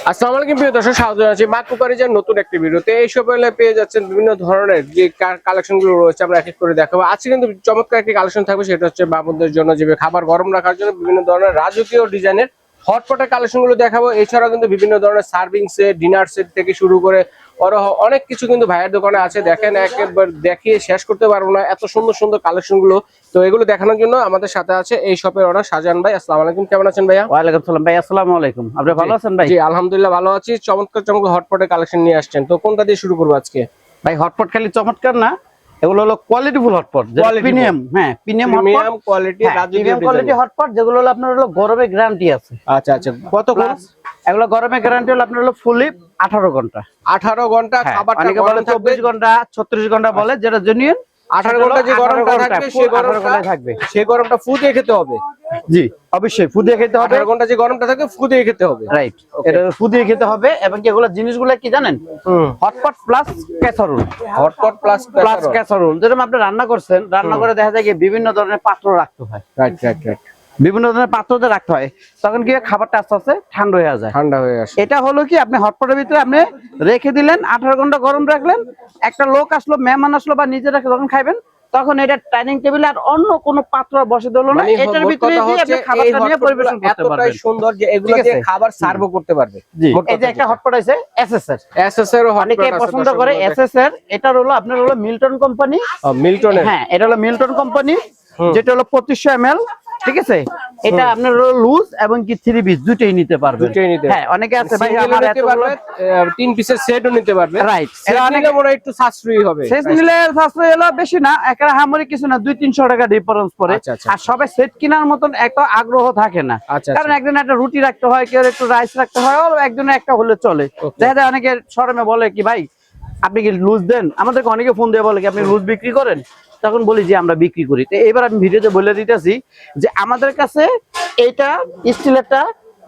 আসসালামু আলাইকুম প্রিয় দর্শক, স্বাগত জানাচ্ছি মা কুকারিজের নতুন একটি ভিডিওতে। এই শপে পেয়ে যাচ্ছেন বিভিন্ন ধরনের যে কালেকশন গুলো রয়েছে, আমরা এক এক করে দেখাবো। আজকে কিন্তু চমৎকার একটি কালেকশন থাকবে, সেটা হচ্ছে বাবুদের জন্য যে খাবার গরম রাখার জন্য বিভিন্ন ধরনের রাজকীয় ডিজাইনের হটপটের কালেকশন গুলো দেখাবো। এছাড়াও কিন্তু বিভিন্ন ধরনের সার্ভিং সেট, ডিনার সেট থেকে শুরু করে অনেক কিছু কিন্তু ভাইয়ের দোকানে আছে। দেখেন, একবার দেখিয়ে শেষ করতে পারবো না, এত সুন্দর সুন্দর কালেকশন গুলো। তো এগুলো দেখানোর জন্য আমাদের সাথে আছে এই শপের ওনার শাহজাহান ভাই। আসসালামু আলাইকুম, কেমন আছেন ভাইয়া? ওয়ালাইকুম সালাম ভাই, আসসালামু আলাইকুম। আপনি ভালো আছেন ভাই? জি আলহামদুলিল্লাহ ভালো আছি। চমৎকার চমৎকার হটপটের কালেকশন নিয়ে আসছেন, তো কোনটা দিয়ে শুরু করবো আজকে? ভাই হটপট খালি চমৎকার না, এগুলো হলো কোয়ালিটিফুল হটপট, প্রিমিয়াম। হ্যাঁ, premium quality, premium quality hotpot, যেগুলো হলো আপনার হলো গরমে গ্যারান্টি আছে। আচ্ছা আচ্ছা, কত প্লাস এগুলো গরমে গ্যারান্টি হলো আপনার হলো ফুলি 18 ঘন্টা। 18 ঘন্টা খাবারটা অনেকে বলে 24 ঘন্টা 36 ঘন্টা বলে, যেটা জেনুইন 18 ঘন্টা যে গরমটা থাকবে সেই গরমটা ফু দিয়ে খেতে হবে। জি অবশ্যই ফু দিয়ে খেতে হবে। 18 ঘন্টা যে গরমটা থাকে ফু দিয়ে খেতে হবে, রাইট। এটা ফু দিয়ে খেতে হবে। এবং কি এগুলো জিনিসগুলো কি জানেন? Hotpot plus casserole. Hotpot plus casserole, যেরকম আপনি রান্না করছেন, রান্না করে দেখা যায় কি বিভিন্ন ধরনের পাত্র রাখতে হয়। রাইট রাইট রাইট, বিভিন্ন ধরনের পাত্রতে রাখতে হয়, তখন কি খাবারটা আস্তে আস্তে ঠান্ডা হয়ে যায়, ঠান্ডা হয়ে আসে। এটা হলো কি আপনি হটপটের ভিতরে আপনি রেখে দিলেন, 18 ঘন্টা গরম রাখলেন, একটা লোক আসলো, মেহমান আসলো বা নিজে রেখে যখন খাইবেন, তখন এটা ডাইনিং টেবিলে আর অন্য কোনো পাত্র বসে দিল না, এটার ভিতরে দিয়ে আপনি খাবারটা নিয়ে পরিবেশন করতে পারবেন। এতটাই সুন্দর যে এগুলো দিয়ে খাবার সার্ভ করতে পারবে। জি, এই যে একটা হটপট আছে এসএসআর, এসএসআর অনেকে পছন্দ করে এসএসআর। এটা হলো আপনার হলো মিল্টন কোম্পানি। মিল্টনের, হ্যাঁ এটা হলো মিল্টন কোম্পানি, যেটা হলো 2500 ml। ঠিক আছে, এটা আপনার লুজ এবং কি 3 পিস দুটেই নিতে পারবে। হ্যাঁ, অনেকে আছে ভাই আমার এত বড় 3 পিসের সেটও নিতে পারবে। রাইট, এটা অনেক বড় একটু সাশ্রয়ী হবে। সেট নিলে সাশ্রয়ী হলো বেশি না, একটা হামরি কিছু না, 200-300 টাকা ডিফারেন্স পড়ে। আর সবাই সেট কেনার মতন একটা আগ্রহ থাকে না, কারণ একজন একটা রুটি রাখতে হয়, কেউ একটু রাইস রাখতে হয়, একজনের একটা হলে চলে। দেখা যায় অনেকে শরমে বলে কি ভাই আপনি কি লুজ দেন, আমাদেরকে অনেকে ফোন দিয়ে বলে কি আপনি লুজ বিক্রি করেন, তখন বলি যে আমরা বিক্রি করি। তো এবার আমি ভিডিওতে বলে দিতেছি যে আমাদের কাছে এটা স্টিলেরটা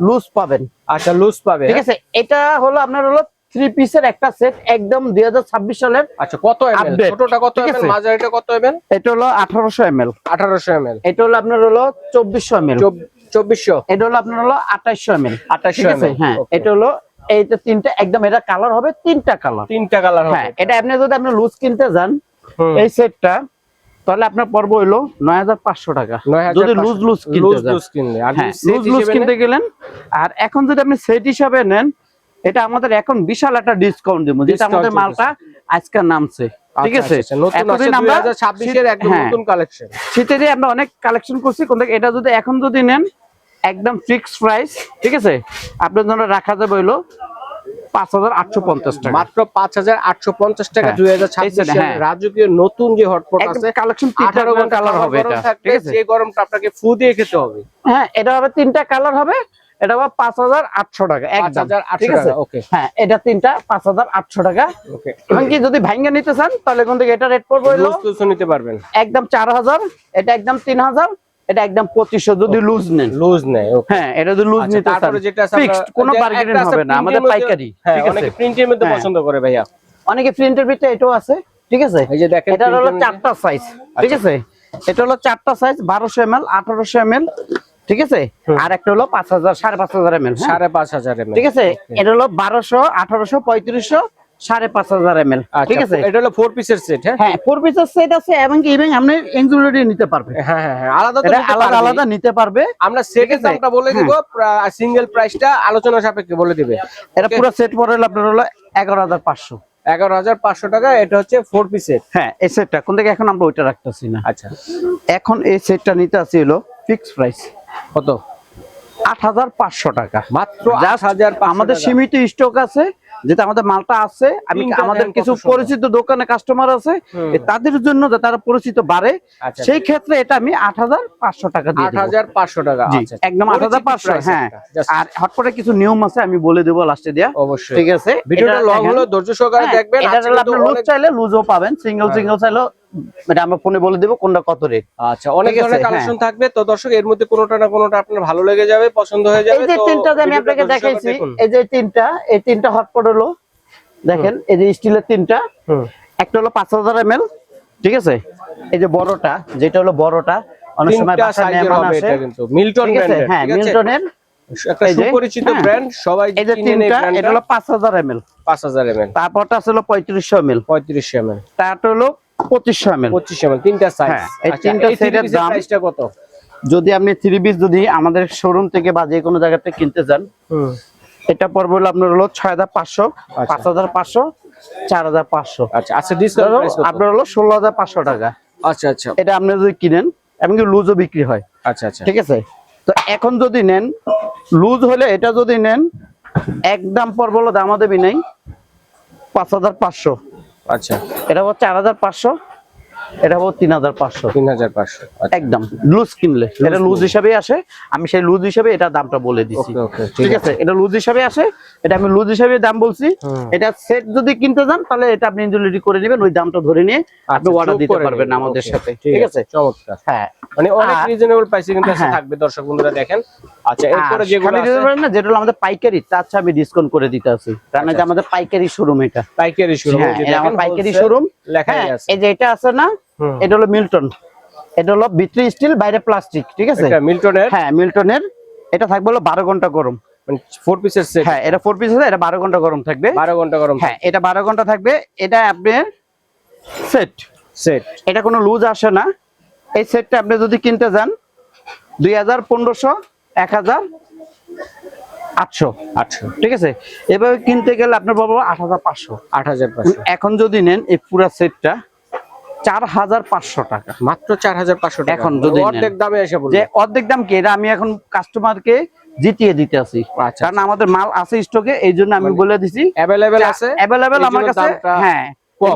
লুজ পাবেন। আচ্ছা, লুজ পাবে, ঠিক আছে। এটা হলো আপনার হলো 3 পিসের একটা সেট, একদম 2026 সালের। আচ্ছা, কত এমএল? ছোটটা কত এমএল, মাঝারিটা কত এমএল? এটা হলো 1800 ml। 1800 এমএল। এটা হলো আপনার হলো 2400 ml। 2400। এটা হলো আপনার হলো 2800 ml। 2800 ml। হ্যাঁ, এটা হলো এইটা তিনটা একদম, এটা কালার হবে তিনটা কালার। তিনটা কালার হবে। হ্যাঁ, এটা আপনি যদি আপনি লুজ কিনতে যান এই সেটটা, তাহলে আপনার পড়বে হলো 9500 টাকা যদি লুজ কিনলে। আর লুজ কিনতে গেলেন, আর এখন যদি আপনি সেট হিসাবে নেন, এটা আমাদের এখন বিশাল একটা ডিসকাউন্ট দেব, যেটা আমাদের মালটা আজকে নামছে। ঠিক আছে, এতদিন আমরা 2026 এর একদম নতুন কালেকশন, শীতেরই আমরা অনেক কালেকশন করছি। কোন এটা যদি এখন যদি নেন একদম ফিক্সড প্রাইস, ঠিক আছে, আপনার জন্য রাখা যাবে হলো 5850 টাকা, মাত্র 5850 টাকা। 2026 এর রাজকীয় নতুন যে হটপট আছে, কালেকশন 18 ঘন্টা কালার হবে এটা। ঠিক আছে, যে গরমটা আপনাকে ফু দিয়ে খেতে হবে। হ্যাঁ, এটা হবে তিনটা কালার হবে, এটা হবে 5800 টাকা একদম। ঠিক আছে, ওকে। হ্যাঁ, এটা তিনটা 5800 টাকা। ওকে, এবং কি যদি ভাঙা নিতে চান তাহলে কোন থেকে এটা রেট পড়বে হলো লুজ নিতে পারবেন একদম 4000, এটা একদম 3000, এটা একদম 2500 যদি লুজ নেন। লুজ নেয়, ওকে। হ্যাঁ, এটা যদি লুজ নিতে চান তারপরে যেটা ফিক্সড কোনো বার্গেনিং হবে না, আমাদের পাইকারি। ঠিক আছে, অনেকে প্রিন্টের মধ্যে পছন্দ করে ভাইয়া, অনেকে প্রিন্টের ভিতরে এটাও আছে। ঠিক আছে, এই যে দেখেন, এটা হলো 4টা সাইজ। ঠিক আছে, এটা হলো 4টা সাইজ, 1200 ml, 1800 ml। ঠিক আছে, আর একটা হলো 5000, 5500 ml। 5500 ml। ঠিক আছে, এটা হলো 1200, 1800, 3500, 5500 ml। ঠিক আছে, এটা হলো 4 পিসের সেট। হ্যাঁ, 4 পিসের সেট আছে, এবং কি ইভেন আপনি এনজুরি নিতে পারবে। হ্যাঁ হ্যাঁ, আলাদা আলাদা নিতে পারবে। আমরা সেটের দামটা বলে দিব, সিঙ্গেল প্রাইসটা আলোচনা সাপেক্ষে বলে দিবে। এটা পুরো সেট পড়ে হলো আপনার হলো 11500। 11500 টাকা, এটা হচ্ছে 4 পিস সেট। হ্যাঁ, এই সেটটা কোন থেকে এখন আমরা ওইটা রাখতেছি না। আচ্ছা, এখন এই সেটটা নিতে আছে হলো ফিক্সড প্রাইস কত? 8500 টাকা মাত্র। 8500। আমাদের সীমিত স্টক আছে, যেটা আমাদের মালটা আছে। আমি আমাদের কিছু পরিচিত দোকানে কাস্টমার আছে, তাদের জন্য যাতে তারা পরিচিত বাড়ে, সেই ক্ষেত্রে এটা আমি 8500 টাকা দিয়ে দেব। 8500 টাকা, আচ্ছা, একদম 8500। হ্যাঁ, আর হটপটে কিছু নিয়ম আছে, আমি বলে দেব লাস্টে দিয়া। অবশ্যই, ঠিক আছে। ভিডিওটা লং হলো ধৈর্য সহকারে দেখবেন। এটা হলো আপনি লুজ চাইলে লুজও পাবেন, সিঙ্গেল চাইলে এটা আমরা ফোনে বলে দেব কোনটা কত রেট। আচ্ছা, অনেক ধরনের কালেকশন থাকবে, তো দর্শক এর মধ্যে কোনোটা না কোনোটা আপনার ভালো লেগে যাবে, পছন্দ হয়ে যাবে। এই যে তিনটা আমি আপনাকে দেখাইছি, এই যে এই তিনটা হটপট হলো, দেখেন এই যে স্টিলের তিনটা। একটা হলো 5000 ml। ঠিক আছে, এই যে বড়টা, যেটা হলো বড়টা, অনেক সময় বাসায় মেহমান আসে, এটা কিন্তু মিল্টন ব্র্যান্ডের। হ্যাঁ, মিল্টনের একটা সুপরিচিত ব্র্যান্ড, সবাই এই যে তিনটা, এটা হলো 5000 ml, 5000 ml, তারপরটা ছিল 3500 ml, 3500 ml, তারটা হলো 2500 ml, 2500 ml, তিনটা সাইজ। এই তিনটা সেটের দাম প্রাইসটা কত? যদি আপনি 3 পিস যদি আমাদের শোরুম থেকে বা যে কোনো জায়গা থেকে কিনতে চান, এটা পড়বে হলো আপনার হলো 6500, 5500, 4500। আচ্ছা আচ্ছা, ডিসকাউন্ট প্রাইস আপনার হলো 16500 টাকা। আচ্ছা আচ্ছা, এটা আপনি যদি কিনেন, এমনকি লুজও বিক্রি হয়। আচ্ছা আচ্ছা, ঠিক আছে। তো এখন যদি নেন লুজ হলে, এটা যদি নেন একদম পড়বে হলো দামাদামি নাই 5500। আচ্ছা, এটা হচ্ছে 4500, এটা হচ্ছে 3500। 3500 একদম লুজ কিনলে এটা লুজ হিসাবে আসে, আমি সেই লুজ হিসাবে এটা দামটা বলে দিচ্ছি। ঠিক আছে, এটা লুজ হিসাবে আসে, এটা আমি লুজ হিসাবে দাম বলছি। এটা সেট যদি কিনতে যান তাহলে এটা আপনি ইনজুরিটি করে নেবেন, ওই দামটা ধরে নিয়ে আপনি অর্ডার দিতে পারবেন আমাদের সাথে। ঠিক আছে, চমৎকার। হ্যাঁ, মানে অনেক রিজনেবল প্রাইসে কিন্তু থাকবে দর্শক বন্ধুরা দেখেন। আচ্ছা, এরপরে যেগুলো আছে না, যেটা আমাদের পাইকারি, তার চেয়ে আমি ডিসকাউন্ট করে দিতে আছি, কারণ এটা আমাদের পাইকারি শোরুম। এটা পাইকারি শোরুম, এটা আমার পাইকারি শোরুম লেখাই আছে। এই যে এটা আছে না, এটা হলো মিল্টন, এটা হলো ভিতরে স্টিল বাইরে প্লাস্টিক। ঠিক আছে, এটা মিল্টনের। হ্যাঁ, মিল্টনের। এটা থাকবে হলো 12 ঘন্টা গরম, মানে 4 পিসের সেট। হ্যাঁ, এটা 4 পিস আছে, এটা 12 ঘন্টা গরম থাকবে। 12 ঘন্টা গরম, হ্যাঁ, এটা 12 ঘন্টা থাকবে। এটা আপনার সেট, এটা কোনো লুজ আসে না। এই সেটটা আপনি যদি কিনতে যান 2000, 1500, 1000, 800। ঠিক আছে, এভাবে কিনতে গেলে আপনার পাবো 8500। 8500। এখন যদি নেন এই পুরো সেটটা 4500 টাকা, মাত্র 4500 টাকা। এখন যদি অর্ধেক দামে এসে বলবো, যে অর্ধেক দাম কি, এটা আমি এখন কাস্টমারকে জিতিয়ে দিতে আছি। কারণ আমাদের মাল আছে স্টকে, এই জন্য আমি বলে দিছি অ্যাভেলেবেল আছে, অ্যাভেলেবেল আমার কাছে। হ্যাঁ,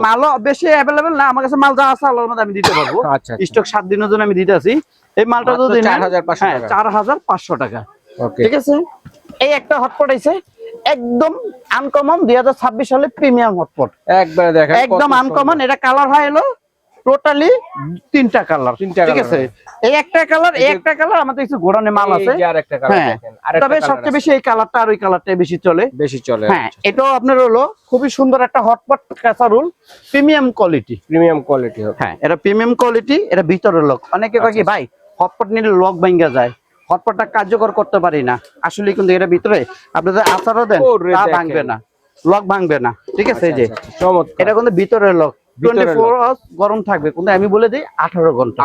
মালও বেশি অ্যাভেলেবেল না, আমার কাছে মাল যা আছে আল্লাহর মধ্যে আমি দিতে পারবো। স্টক 7 দিনের জন্য আমি দিতে আছি। এই মালটা যদি 4500 টাকা। ঠিক আছে, এই একটা হটপট আছে একদম আনকমন, 2026 সালে প্রিমিয়াম হটপট, একবারে দেখেন একদম আনকমন। এটা কালার হয় হলো টোটালি 3টা কালার। ঠিক আছে, এই একটা কালার, এই একটা কালার, আমাদের কিছু গোডাউনে মাল আছে। হ্যাঁ, তবে সবচেয়ে বেশি এই কালারটা আর ওই কালারটাই বেশি চলে। হ্যাঁ, এটাও আপনার হলো খুবই সুন্দর একটা হটপট কাঁচারুল, প্রিমিয়াম কোয়ালিটি। হ্যাঁ, এটা প্রিমিয়াম কোয়ালিটি। এটা ভিতরের লক, অনেকে কয় কি ভাই হটপট নিলে লক ভাঙা যায়, হটপটটা কার্যকর করতে পারি না। আসলে কিন্তু এটা ভিতরে আপনাদের আচারও দেন, তা ভাঙবে না, লক ভাঙবে না। ঠিক আছে, এই যে এটা কিন্তু ভিতরের লক, 24 আওয়ার্স গরম থাকবে, কিন্তু আমি বলে দিই 18 ঘন্টা।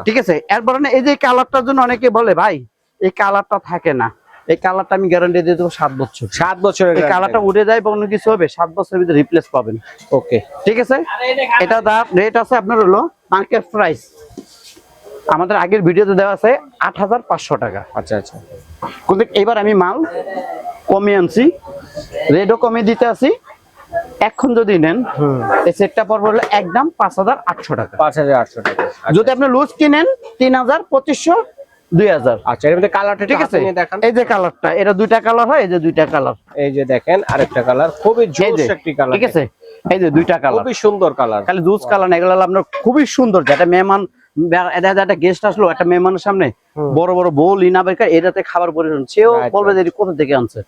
ঠিক আছে, এরপরে এই যে কালারটার জন্য অনেকে বলে ভাই এই কালারটা থাকে না, এই কালারটা আমি গ্যারান্টি দিয়ে দেবো 7 বছর। 7 বছরের এই কালারটা উঠে যায় বা অন্য কিছু হবে, 7 বছরের ভিতরে রিপ্লেস পাবেন। ওকে, ঠিক আছে। এটা দাম রেট আছে আপনার হলো মার্কেট প্রাইস আমাদের আগের ভিডিওতে দেওয়া আছে 8500 টাকা। আচ্ছা আচ্ছা, কিন্তু এবার আমি মাল কমিয়ে আনছি, রেটও কমিয়ে দিতে আছি। এখন যদি নেন এই সেটটা পড়বে হলো একদম 5800 টাকা। 5800 টাকা। যদি আপনি লুজ কিনেন 3000, 2500, 2000। আচ্ছা, এর মধ্যে কালারটা ঠিক আছে, এই যে কালারটা, এটা 2টা কালার হয়, এই যে 2টা কালার, এই যে দেখেন আরেকটা কালার, খুবই জোস একটি কালার। ঠিক আছে, এই যে 2টা কালার, খুবই সুন্দর কালার, খালি জুস কালার না, এগুলো আপনার খুবই সুন্দর। যেটা মেহমান, একটা গেস্ট আসলো একটা মেহমানের সামনে, বড় বড় বোল ইনা বেকার এটাতে খাবার পরিবেশন, সেও বলবে যে কোথা থেকে আনছে।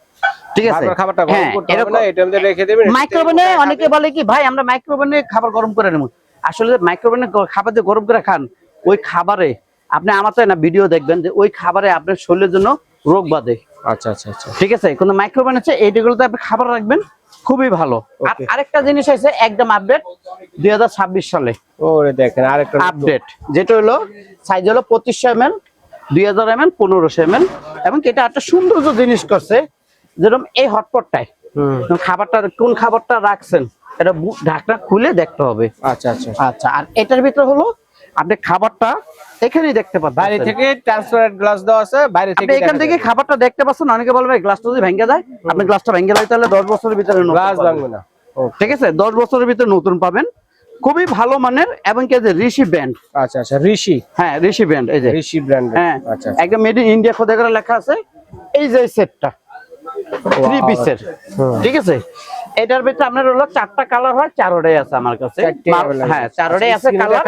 ঠিক আছে, খাবারটা গরম করতে হবে না, এটার মধ্যে রেখে দিবেন মাইক্রোওভেনে। অনেকে বলে কি ভাই আমরা মাইক্রোওভেনে খাবার গরম করে নেব, আসলে মাইক্রোওভেনে খাবার যে গরম করে খান, ওই খাবারে আপনি আমার চাই না ভিডিও দেখবেন যে ওই খাবারে আপনার শরীরের জন্য রোগ বাঁধে। আচ্ছা আচ্ছা আচ্ছা, ঠিক আছে, কোনো মাইক্রোওভেন আছে এইগুলোতে আপনি খাবার রাখবেন, খুবই ভালো। আরেকটা জিনিস আছে একদম আপডেট 2026 সালে, ওরে দেখেন আরেকটা আপডেট, যেটা হলো সাইজ হলো 2500 ml, 2000 ml, 1500 ml। এবং এটা একটা সৌন্দর্য জিনিস করছে, যেরকম এই হটপটটায় খাবারটা কোন খাবারটা রাখছেন এটা ঢাকনা খুলে দেখতে হবে। আচ্ছা আচ্ছা আচ্ছা, আর এটার ভিতরে হলো আপনি খাবারটা এখানেই দেখতে পাচ্ছেন, বাইরে থেকে ট্রান্সপারেন্ট গ্লাস দেওয়া আছে, বাইরে থেকে এখান থেকে খাবারটা দেখতে পাচ্ছেন। অনেকে বলবে গ্লাসটা যদি ভেঙে যায়, আপনি গ্লাসটা ভেঙে যায় তাহলে 10 বছরের ভিতরে গ্লাস ভাঙবে না। ঠিক আছে, 10 বছরের ভিতরে নতুন পাবেন, খুবই ভালো মানের। এবং কি যে ঋষি ব্র্যান্ড। আচ্ছা আচ্ছা, ঋষি। হ্যাঁ, ঋষি ব্র্যান্ড, এই যে ঋষি ব্র্যান্ড। হ্যাঁ, আচ্ছা, একদম মেড ইন ইন্ডিয়া খোদাই করে লেখা আছে। এই যে সেটটা 3 পিসের, ঠিক আছে, এটার ভিতরে আপনার হলো 4টা কালার হয়, 4টাই আছে আমার কাছে। হ্যাঁ, 4টাই আছে কালার।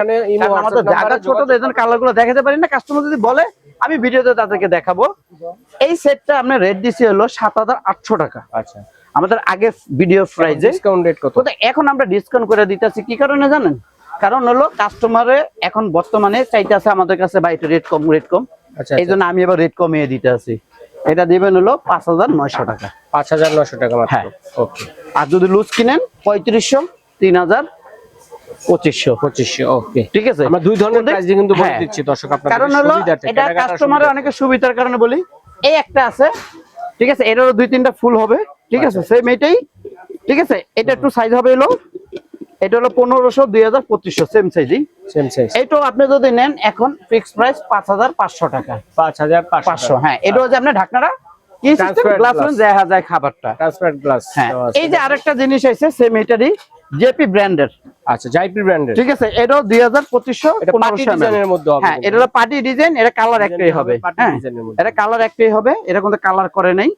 আমাদের জায়গা ছোট, এজন্য কালারগুলো দেখাতে পারি না। কাস্টমার যদি বলে আমি ভিডিওতে তাদেরকে দেখাবো। এই সেটটা আমরা রেট দিছি হলো 7800 টাকা। আচ্ছা, আমাদের আগে ভিডিও প্রাইসে ডিসকাউন্ট রেট কত? এখন আমরা ডিসকাউন্ট করে দিতেছি। কি কারণে জানেন? কারণ হলো কাস্টমারে এখন বর্তমানে চাইতেছে আমাদের কাছে বাইরে রেট কম। আচ্ছা, এই জন্য আমি এবার রেট কমিয়ে দিতে আছি। এটা দিবেন হলো 5900 টাকা। 5900 টাকা মাত্র। হ্যাঁ। ওকে। আর যদি লুজ কিনেন 3500, 3000, 2500। ওকে ঠিক আছে, আমরা দুই ধরনের প্রাইস কিন্তু বলে দিচ্ছি দর্শক আপনাদের কারণ হলো এটা কাস্টমারের অনেক সুবিধার কারণে বলি। এই একটা আছে, ঠিক আছে, এটারও 2-3টা ফুল হবে, ঠিক আছে, সেম এটাই, ঠিক আছে। এটা একটু সাইজ হবে হলো, এটা হলো 1500, 2000, 2500, সেম সাইজই, সেম সাইজ। এইটাও আপনি যদি নেন এখন ফিক্স প্রাইস 5500 টাকা। 5500। হ্যাঁ, এটা হচ্ছে আপনার ঢাকনাটা কি সিস্টেম, গ্লাস দেখা যায় খাবারটা, ট্রান্সপারেন্ট গ্লাস। হ্যাঁ। এই যে আরেকটা জিনিস আছে সেম এটারই, জেপি ব্র্যান্ডের। আচ্ছা, জেপি ব্র্যান্ডের, ঠিক আছে, এটাও 2000, 2500, এটা পার্টি ডিজাইনের মধ্যে হবে। হ্যাঁ, এটা হলো পার্টি ডিজাইন, এটা কালার একটাই হবে। হ্যাঁ, এটা কালার একটাই হবে, এটা কোনো কালার করে নাই,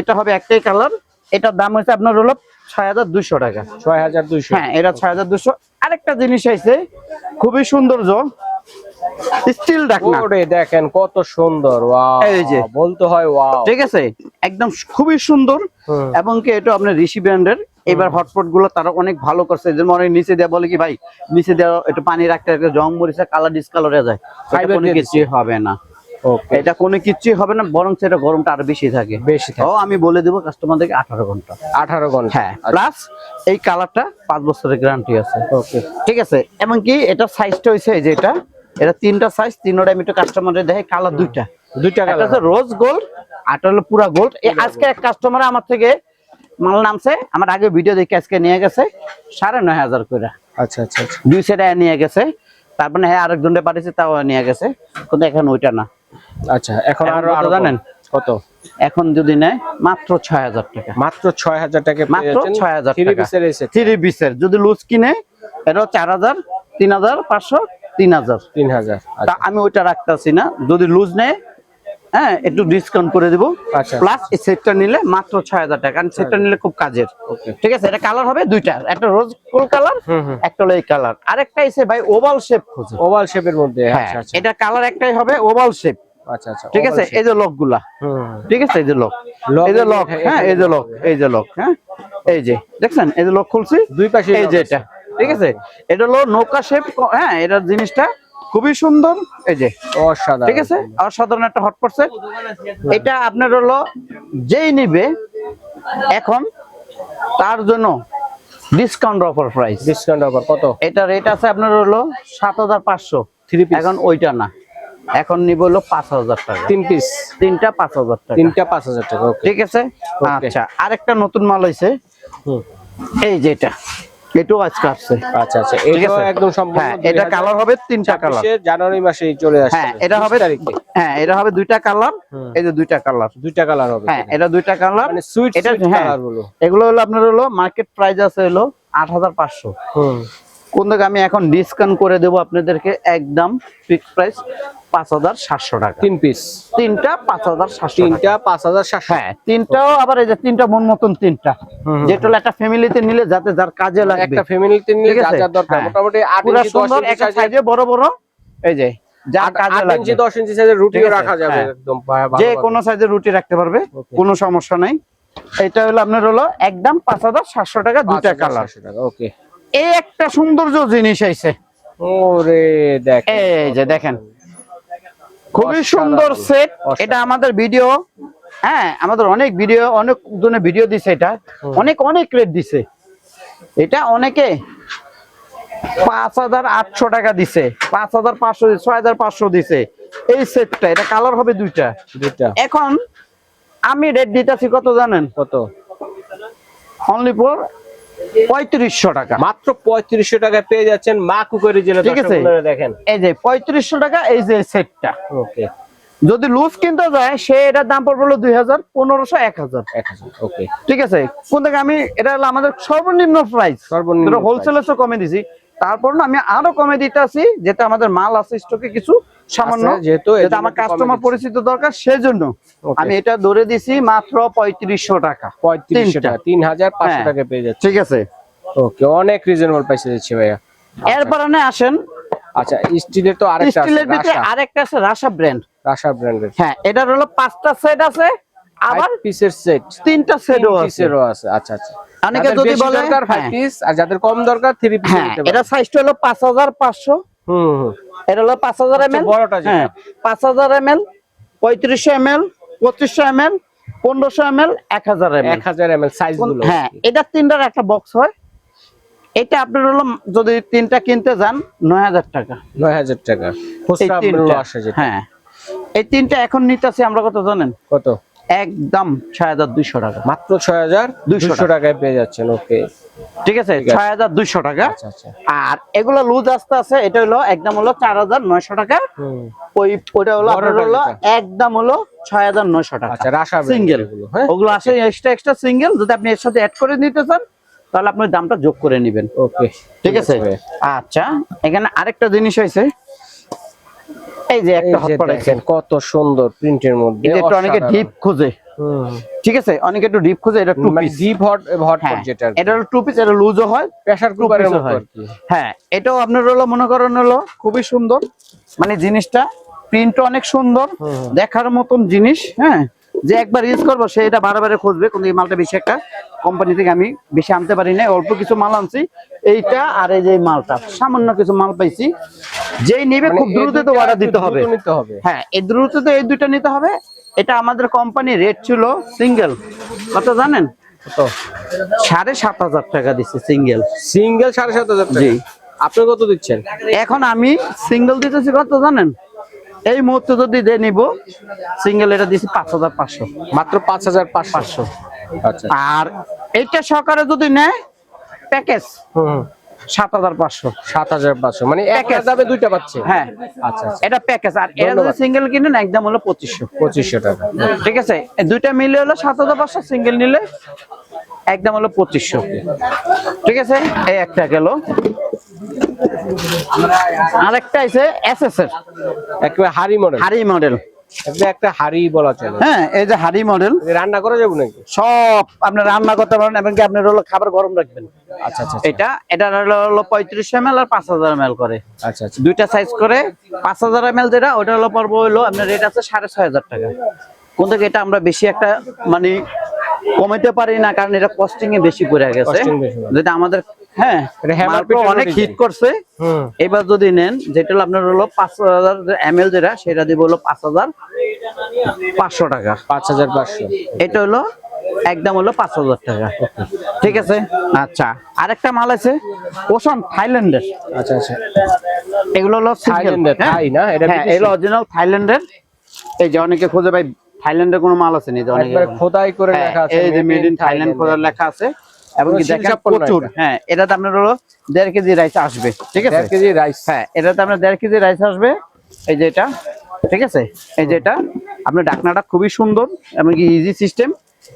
এটা হবে একটাই কালার। এটার দাম হচ্ছে আপনার হলো 6200 টাকা। 6200। হ্যাঁ, এটা 6200। আরেকটা জিনিস আছে খুবই সৌন্দর্য, স্টিল ঢাকনা। ওরে দেখেন কত সুন্দর, ওয়াও, এই যে বলতে হয় ওয়াও। ঠিক আছে, একদম খুবই সুন্দর। এবং কি এটা আপনার ঋষি ব্র্যান্ডের। এবার হটপট গুলো তারা অনেক ভালো করছে, যেমন অনেক নিচে দেওয়া বলে কি ভাই নিচে দেওয়া একটু পানি রাখতে রাখতে জং মরিচা কালার ডিসকালার হয়ে যায়, কোনো কিছুই হবে না। এটা কোনো কিছুই হবে না, বরং সেটা গরমটা আরো বেশি থাকে। ও আমি বলে দেবো কাস্টমারদেরকে 18 ঘন্টা। 18 ঘন্টা। হ্যাঁ, প্লাস এই কালারটা 5 বছরের গ্যারান্টি আছে। ওকে, ঠিক আছে। এবং কি এটা সাইজটা হইছে এই যে এটা 3টা সাইজ, 3টা আমি একটু কাস্টমারের দেখে, কালার দুইটা কালার আছে, রোজ গোল্ড আর হলো পুরা গোল্ড। এই আজকে এক কাস্টমার আমার থেকে মাল নামছে, আমার আগে ভিডিও দেখে আজকে নিয়ে গেছে 9500 করে। আচ্ছা আচ্ছা আচ্ছা, 2 সেট নিয়ে গেছে। তারপরে হ্যাঁ আরেকজনকে পাঠিয়েছে, তাও নিয়ে গেছে, কিন্তু এখন ওইটা না। আচ্ছা, এখন আরো জানেন কত? এখন যদি নেয় মাত্র 6000 টাকা। মাত্র 6000 টাকা, মাত্র 6000 টাকা। 3 পিসের এই সেট, 3 পিসের যদি লুজ কিনে এটা 4000, 3500, 3000। 3000। তা আমি ওইটা রাখতেছি না, যদি লুজ নেয় হ্যাঁ একটু ডিসকাউন্ট করে দেবো। আচ্ছা, প্লাস এই সেটটা নিলে মাত্র 6000 টাকা, কারণ সেটটা নিলে খুব কাজের। ঠিক আছে, এটা কালার হবে দুইটা, একটা রোজ গোল্ড কালার, একটা হলো এই কালার, আরেকটা এসে ভাই ওভাল শেপ খোঁজে, ওভাল শেপের মধ্যে। আচ্ছা আচ্ছা, এটা কালার একটাই হবে ওভাল শেপ। আচ্ছা আচ্ছা, ঠিক আছে, এই যে লক গুলা, ঠিক আছে, এই যে লক, এই যে লক, হ্যাঁ এই যে লক, এই যে লক, হ্যাঁ এই যে দেখছেন, এই যে লক খুলছি দুই পাশে, এই যে এটা, ঠিক আছে, এটা হলো নৌকা শেপ। হ্যাঁ, এটার জিনিসটা খুবই সুন্দর, এই যে অসাধারণ। ঠিক আছে, অসাধারণ একটা হটপট সেট। এটা আপনার হলো যেই নিবে এখন তার জন্য discount offer price. Discount offer কত? এটা রেট আছে আপনার হলো 7500। 3 পিস, এখন ওইটা না, এখন নিব হলো 5000 টাকা। 3 পিস, 3টা 5000 টাকা। 3টা 5000 টাকা। ঠিক আছে। আচ্ছা, আরেকটা নতুন মাল হইছে, এই যে এটাও আজকে আসছে। আচ্ছা আচ্ছা, এটা একদম সম্পূর্ণ। হ্যাঁ, এটা কালার হবে 3টা কালার, জানুয়ারি মাসেই চলে আসছে। হ্যাঁ, এটা হবে তারিখে। হ্যাঁ, এটা হবে 2টা কালার, এই যে 2টা কালার, 2টা কালার হবে। হ্যাঁ, এটা 2টা কালার, মানে সুইট এটা কালার গুলো। এগুলো হলো আপনার হলো মার্কেট প্রাইস আছে হলো 8500। কোন দিকে আমি এখন ডিসকাউন্ট করে দেব আপনাদেরকে, একদম ফিক্স প্রাইস 5700 টাকা। 3 পিস, 3টা 5700, 3টা 5700। হ্যাঁ, 3টাও আবার এই যে 3টা মন মতন 3টা, যেটা হলো একটা ফ্যামিলিতে নিলে যাতে যার কাজে লাগবে, একটা ফ্যামিলিতে নিলে যা যা দরকার, মোটামুটি 8 ইঞ্চি 10 ইঞ্চি সাইজে বড় বড়, এই যে যা কাজে লাগবে, 8 ইঞ্চি 10 ইঞ্চি সাইজের রুটিও রাখা যাবে একদম ভালো, যে কোনো সাইজের রুটি রাখতে পারবে, কোনো সমস্যা নাই। এটা হলো আপনার হলো একদম 5700 টাকা, 2টা কালার। ওকে, এই একটা সৌন্দর্য জিনিস আইছে, ওরে দেখেন, এই যে দেখেন খুবই সুন্দর সেট। এটা আমাদের ভিডিও, হ্যাঁ আমাদের অনেক ভিডিও, অনেক জনের ভিডিও দিছে, এটা অনেক অনেক রেট দিছে, এটা অনেকে 5800 টাকা দিছে, 5500, 6500 দিছে এই সেটটা। এটা কালার হবে দুইটা। এখন আমি রেট দিতেছি কত জানেন? কত? অনলি ফর 3500 টাকা। মাত্র 3500 টাকায় পেয়ে যাচ্ছেন মা কুকারি জেলা। ঠিক আছে, দেখেন এই যে 3500 টাকা এই যে সেটটা। ওকে, যদি লুজ কিনতে যায় সে এটার দাম পড়বে হলো 2000, 1500, 1000। ওকে, ঠিক আছে। কোন থেকে আমি, এটা হলো আমাদের সর্বনিম্ন প্রাইস, সর্বনিম্ন হোলসেলারও কমে দিছি, তারপর না আমি আরো কমে দিতেছি, যেটা আমাদের মাল আছে স্টকে কিছু সামান্য, যেহেতু আমার কাস্টমার পরিচিত দরকার সেজন্য আমি এটা ধরে দিছি মাত্র 3500 টাকা। 3500 টাকা, 3500 টাকা পেয়ে যাচ্ছে। ঠিক আছে, ওকে, অনেক রিজনেবল প্রাইসে দিচ্ছি ভাইয়া। এরপর আসেন, আচ্ছা স্টিলের তো আরেকটা আছে, স্টিলের ভিতরে আরেকটা আছে রাশা ব্র্যান্ড। রাশা ব্র্যান্ডের, হ্যাঁ, এটার হলো 5টা সেট আছে, আবার পিসের সেট 3টা সেটও আছে। আচ্ছা আচ্ছা, অনেকে যদি বলে দরকার 5 পিস, আর যাদের কম দরকার 3 পিস নিতে পারে। এটা সাইজটা হলো 5500। এটা হলো 5000 ml, বড়টা যেটা 5000 ml, 3500 ml, 2500 ml, 1500 ml, 1000 ml। 1000 ml size গুলো। হ্যাঁ, এটা তিনটার একটা বক্স হয়। এটা আপনার হলো যদি তিনটা কিনতে যান 9000 টাকা। 9000 টাকা খুচরা মূল্য আসে যেটা। হ্যাঁ, এই তিনটা এখন নিতেছি আমরা কত জানেন? কত? একদম 6200 টাকা। মাত্র 6200 টাকায় পেয়ে যাচ্ছেন। ওকে, ঠিক আছে, 6200 টাকা। আচ্ছা আচ্ছা। আর এগুলো লুজ আসতে আছে, এটা হলো একদম হলো 4900 টাকা। ওইটা হলো আপনার হলো একদম হলো 6900 টাকা। আচ্ছা, রাশা সিঙ্গেল এগুলো। হ্যাঁ, ওগুলো আসে এক্সট্রা সিঙ্গেল। যদি আপনি এর সাথে অ্যাড করে নিতে চান তাহলে আপনি দামটা যোগ করে নেবেন। ওকে, ঠিক আছে। আচ্ছা, এখানে আরেকটা জিনিস হইছে, এই যে একটা হট পট আছে, কত সুন্দর প্রিন্টের মধ্যে। এটা অনেকে ডিপ খোঁজে। ঠিক আছে, অনেকে একটু ডিপ খোঁজে। এটা টু পিস ডিপ হট যেটা, এটা হলো টু পিস, এটা লুজও হয়, প্রেসার কুকারের মতো আর কি। হ্যাঁ, এটাও আপনার হলো মনে করেন হলো খুবই সুন্দর, মানে জিনিসটা প্রিন্টও অনেক সুন্দর, দেখার মতন জিনিস। হ্যাঁ, যে একবার ইউজ করবো সে এটা বারে খুঁজবে। কিন্তু এই মালটা বেশি একটা কোম্পানি থেকে আমি বেশি আনতে পারি না, অল্প কিছু মাল আনছি। এইটা আর এই যে মালটা সামান্য কিছু মাল পাইছি। যেই নেবে খুব দ্রুত তো অর্ডার দিতে হবে। হ্যাঁ, এই দ্রুত তো এই দুইটা নিতে হবে। এটা আমাদের কোম্পানি রেট ছিল সিঙ্গেল কত জানেন? কত? 7500 টাকা দিচ্ছে সিঙ্গেল। 7500 টাকা। জি, আপনি কত দিচ্ছেন এখন? আমি সিঙ্গেল দিতেছি কত জানেন? এই মুহূর্তে যদি দিয়ে নিব সিঙ্গেল, এটা দিচ্ছি 5500, মাত্র 5500। আচ্ছা, আর এইটা সহকারে যদি নেয় প্যাকেজ 7500 মানে এক দামে দুইটা পাচ্ছে। হ্যাঁ, আচ্ছা, এটা প্যাকেজ। আর এটা যদি সিঙ্গেল কিনেন একদম হলো 2500 টাকা। ঠিক আছে, এই দুইটা মিলে হলো 7500, সিঙ্গেল নিলে একদম হলো 2500। ঠিক আছে, এই একটা গেল। আরেকটা আছে এসএস এর একেবারে হাড়ি মডেল। একটা হাড়ি বলা চলে। হ্যাঁ, এই যে হাড়ি মডেল, রান্না করা যাবে নাকি? সব আপনি রান্না করতে পারেন, এমনকি আপনার হলো খাবার গরম রাখবেন। আচ্ছা আচ্ছা। এটা হলো 3500 ml আর 5000 ml করে। আচ্ছা আচ্ছা, দুইটা সাইজ করে। 5000 ml যেটা, ওটা হলো পড়বো হলো আপনার রেট আছে 6500 টাকা। কিন্তু এটা আমরা বেশি একটা মানে কমাইতে পারি না, কারণ এটা কস্টিং এ বেশি পড়ে গেছে। যেটা আমাদের হ্যাঁ অনেক হিট করছে। এবার যদি নেন যেটা হলো আপনার হলো 5000 ml যেটা, সেটা দিব হলো 5500 টাকা। 5500। এটা হলো একদম হলো 5000 টাকা। ঠিক আছে। আচ্ছা, আরেকটা মাল আছে ওশান থাইল্যান্ডের। আচ্ছা আচ্ছা, এগুলো হলো থাইল্যান্ডের। থাই না এটা? হ্যাঁ, এগুলো অরিজিনাল থাইল্যান্ডের। এই যে অনেকে খুঁজে ভাই থাইল্যান্ডের কোনো মাল আছে নি, যে অনেকে খোদাই করে লেখা আছে, এই যে মেড ইন থাইল্যান্ড খোদাই লেখা আছে। এবং কি দেখেন প্রচুর। হ্যাঁ, এটাতে আপনার হলো 1.5 কেজি রাইস আসবে। ঠিক আছে, 1.5 কেজি রাইস। হ্যাঁ, এটাতে আপনার 1.5 কেজি রাইস আসবে। এই যে এটা, ঠিক আছে, এই যে এটা আপনার ঢাকনাটা খুবই সুন্দর, এমনকি ইজি সিস্টেম।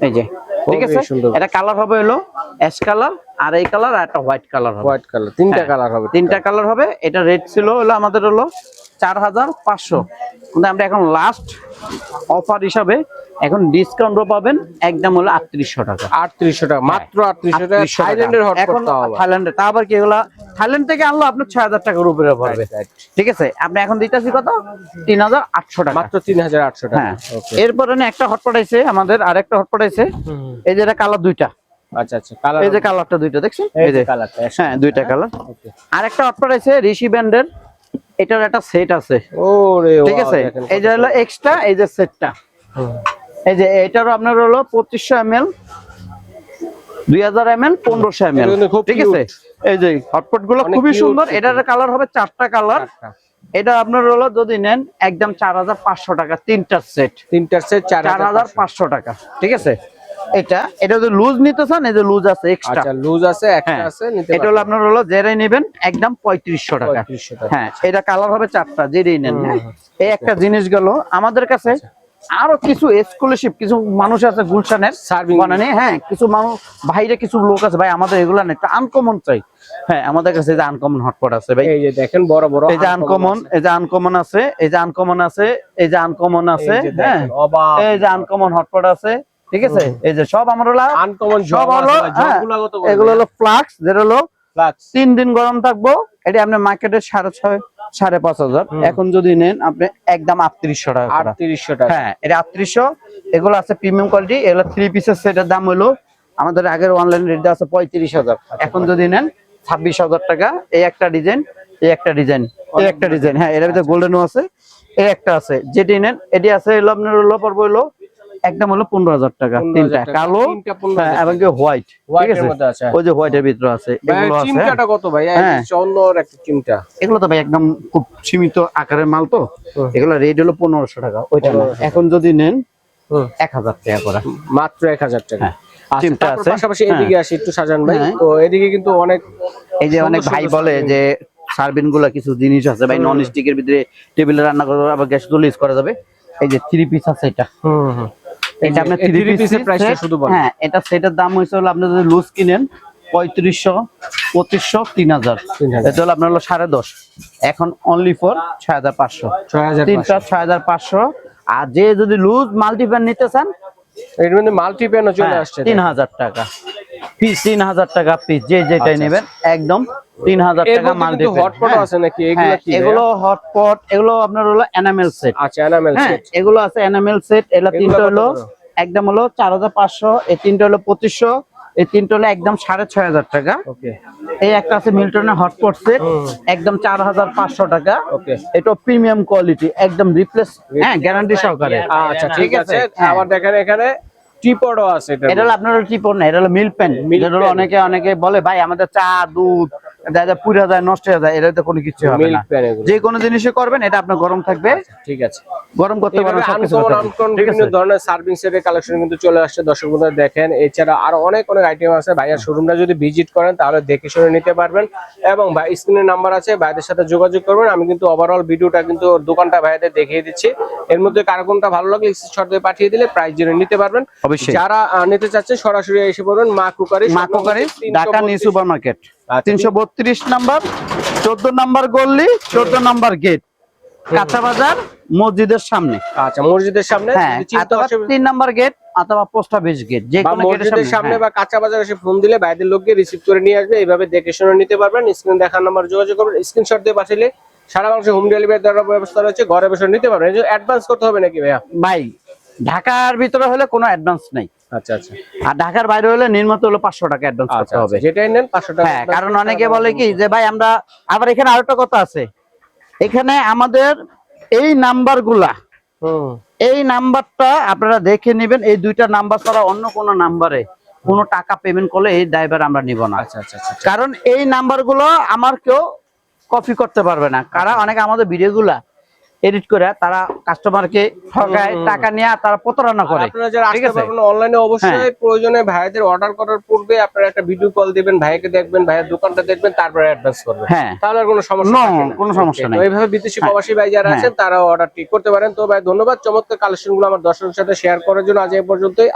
এই যে, ঠিক আছে, এটা কালার হবে হলো অ্যাশ কালার, আর এই কালার, আর একটা হোয়াইট কালার হবে। হোয়াইট কালার, তিনটা কালার হবে। তিনটা কালার হবে। এটা রেট ছিল হলো আমাদের হলো 4500, কিন্তু আমরা এখন লাস্ট অফার হিসাবে এখন ডিসকাউন্টও পাবেন, একদম হলো 3800 টাকা। 3800 টাকা, মাত্র 3800 টাকা। থাইল্যান্ডের হটপট তাও আবার। থাইল্যান্ডের, তা আবার কি এগুলা থাইল্যান্ড থেকে আনলো আপনার 6000 টাকার উপরে পড়বে। ঠিক আছে, আপনি এখন দিতেছি কত? 3800 টাকা, মাত্র 3800 টাকা। হ্যাঁ, এরপরে একটা হটপট আছে আমাদের, আরেকটা হটপট আছে। এই যে এটা কালার দুইটা। আচ্ছা আচ্ছা, কালার, এই যে কালারটা দুইটা দেখছেন, এই যে কালারটা। হ্যাঁ, দুইটা কালার। আরেকটা হটপট আছে ঋষি ব্র্যান্ডের, এটার একটা সেট আছে। ওরে, ঠিক আছে, এই যে হলো এক্সট্রা, এই যে সেটটা। এই যে এটারও আপনার হলো 2500 ml, 2000 ml, 1500 ml। ঠিক আছে, এই যে হটপট গুলো খুবই সুন্দর। এটার কালার হবে 4টা কালার। এটা আপনার হলো যদি নেন একদম 4500 টাকা, তিনটার সেট 4500 টাকা। ঠিক আছে, এটা যদি লুজ নিতে চান, এই যে লুজ আছে এক্সট্রা। আচ্ছা, লুজ আছে, একটা আছে নিতে পারেন। এটা হলো আপনার হলো যেটাই নেবেন একদম 3500 টাকা। হ্যাঁ, এটা কালার হবে 4টা, যেটাই নেন। এই একটা জিনিস গেল আমাদের কাছে। আরো কিছু এক্সক্লুসিভ কিছু মানুষ আছে গুলশানের বানানি। হ্যাঁ, কিছু মানুষ বাইরে কিছু লোক আছে ভাই, আমাদের এগুলা না, একটা আনকমন চাই। হ্যাঁ, আমাদের কাছে এই যে আনকমন হটপট আছে ভাই। এই যে দেখেন বড় বড়, এই যে আনকমন, এই যে আনকমন আছে, এই যে আনকমন আছে, এই যে আনকমন আছে। হ্যাঁ, এই যে আনকমন হটপট আছে। ঠিক আছে, এই যে সব আমার হলো আনকমন, সব হলো এগুলো হলো ফ্লাক্স, যেটা হলো 3 দিন গরম থাকবো। এটা আপনি মার্কেটে 6,500 5,500। এখন যদি নেন আপনি একদম 3800 টাকা। 3800 টাকা। হ্যাঁ, এটা 3800। এগুলো আছে প্রিমিয়াম কোয়ালিটি। এগুলো 3 পিসের সেটের দাম হলো আমাদের আগের অনলাইন রেট আছে 35,000। এখন যদি নেন 26,000 টাকা। এই একটা ডিজাইন, এই একটা ডিজাইন, এই একটা ডিজাইন। হ্যাঁ, এর ভিতরে গোল্ডেনও আছে, এই একটা আছে। যেটি নেন এটি আছে হলো আপনার হলো পড়বে হলো একদম হলো 15,000 টাকা 15,000 তিনটা, টাকা, কালো তিনটা 15,000 এবং হোয়াইট, ঠিক হোয়াইটের আছে, মধ্যে আছে। ওই যে হোয়াইটের ভিতরে আছে, ভাই এগুলো আছে। চিমটাটা কত ভাই? হ্যাঁ। সুন্দর একটা চিমটা। এগুলো তো ভাই একদম খুব সীমিত আকারের মাল তো, এগুলো রেট হলো 1500 টাকা, ওইটা না। এখন যদি নেন 1000 টাকা করে, মাত্র 1000 টাকা। হ্যাঁ, চিমটা আছে। পাশাপাশি এদিকে আসি একটু সাজান ভাই, হ্যাঁ। তো এদিকে কিন্তু অনেক এই যে অনেক ভাই বলে যে সার্ভিন গুলা কিছু জিনিস আছে ভাই, নন স্টিকের ভিতরে টেবিলে রান্না করে আবার গ্যাস তুলে ইউজ করা যাবে। এই যে 3 পিস আছে এটা, এটা আপনার 3 পিসের প্রাইসটা শুধু বলেন। হ্যাঁ, এটা সেটার দাম হইছে হলো আপনি যদি লুজ কিনেন 3500, 2500, 3000, এটা হলো আপনার হলো 10.5, এখন অনলি ফর 6500, 3টা 6500। আর যে যদি লুজ মাল্টিপ্যান নিতে চান, এর মধ্যে মাল্টিপ্যানও চলে আসছে 3000 টাকা পিস, 3000 টাকা পিস, যে যেটাই নেবেন একদম 3000 টাকা মাল্টিপ্যান। হটপট আছে নাকি? এগুলো কি? এগুলো হটপট, এগুলো আপনার হলো এনামেল সেট। আচ্ছা, এনামেল সেট, এগুলো আছে এনামেল সেট। এগুলো তিনটা হলো একদম হলো 4500, এই তিনটা হলো 2500, এই তিনটা হলো একদম 6500 টাকা। ওকে। এই একটা আছে মিল্টনের হটপট সেট, একদম 4500 টাকা। ওকে। এটা প্রিমিয়াম কোয়ালিটি, একদম রিপ্লেস, হ্যাঁ, গ্যারান্টি সহকারে। আচ্ছা, ঠিক আছে। আবার দেখেন এখানে টিপডও আছে। এটা হলো আপনার টিপড না, এটা হলো মিল্ক প্যান। এটা হলো অনেকে বলে ভাই আমাদের চা দুধ দাদা পুরা যায়, নষ্ট হয়ে যায়, এটাতে কোনো কিছু হবে না। যে কোনো জিনিসে করবেন এটা আপনার গরম থাকবে, ঠিক আছে, গরম করতে পারবেন সবকিছু। বিভিন্ন ধরনের সার্ভিং সেটের কালেকশন কিন্তু চলে আসছে দর্শক বন্ধুরা দেখেন। এছাড়া আরো অনেক আইটেম আছে। ভাইয়ার শোরুমটা যদি ভিজিট করেন তাহলে দেখে শুনে নিতে পারবেন, এবং ভাই স্ক্রিনে নাম্বার আছে, ভাইদের সাথে যোগাযোগ করবেন। আমি কিন্তু ওভারঅল ভিডিওটা কিন্তু দোকানটা ভাইদের দেখিয়ে দিচ্ছি। এর মধ্যে কারো কোনটা ভালো লাগলে স্ক্রিনশট দিয়ে পাঠিয়ে দিলে প্রাইস জেনে নিতে পারবেন। যারা নিতে চাচ্ছে সরাসরি এসে পড়বেন মা cookery, Dhaka new super market, 332 number, 14 number গলি, 14 নাম্বার গেট, কাঁচা বাজার, মসজিদের সামনে। আচ্ছা, মসজিদের সামনে, 3 নাম্বার গেট অথবা পোস্ট অফিস গেট, যে কোনো গেটের সামনে বা কাঁচা বাজার এসে ফোন দিলে বাইরের লোককে রিসিভ করে নিয়ে আসবে। এইভাবে দেখে শুনে নিতে পারবেন। স্ক্রিন দেখার নাম্বার যোগাযোগ করবেন, স্ক্রিনশট দিয়ে পাঠালে সারা বাংলাদেশে হোম ডেলিভারি দেওয়ার ব্যবস্থা রয়েছে, ঘরে বসে নিতে পারবেন। অ্যাডভান্স করতে হবে নাকি ভাইয়া? ভাই ঢাকার ভিতরে হলে কোনো অ্যাডভান্স নাই। আচ্ছা আচ্ছা। আর ঢাকার বাইরে হলে নিম্নত হলো 500 টাকা অ্যাডভান্স করতে হবে। যেটাই নেন 500 টাকা। হ্যাঁ, কারণ অনেকে বলে কি যে ভাই আমরা, আবার এখানে আরেকটা কথা আছে, এখানে আমাদের এই নাম্বারগুলা, এই নাম্বারটা আপনারা দেখে নেবেন। এই দুইটা নাম্বার ছাড়া অন্য কোনো নাম্বারে কোনো টাকা পেমেন্ট করলে এই ড্রাইভার আমরা নিব না। আচ্ছা আচ্ছা। কারণ এই নাম্বারগুলো আমার কেউ কপি করতে পারবে না। কারণ অনেকে আমাদের ভিডিওগুলা এডিট করে তারা কাস্টমারকে ঠকায়, টাকা নিয়ে তারা প্রতারণা করে। আপনারা যারা আসতে পারবেন অনলাইনে, অবশ্যই প্রয়োজনে ভাইদের অর্ডার করার পূর্বে আপনারা একটা ভিডিও কল দিবেন, ভাইকে দেখবেন, ভাইয়ের দোকানটা দেখবেন, তারপরে অ্যাডভান্স করবেন। তাহলে আর কোনো সমস্যা নেই, কোনো সমস্যা নেই। এইভাবে বিদেশি প্রবাসী ভাই যারা আছেন তারাও অর্ডারটি করতে পারেন। তো ভাই ধন্যবাদ চমৎকার কালেকশনগুলো আমার দর্শকের সাথে শেয়ার করার জন্য। আজ এই পর্যন্তই।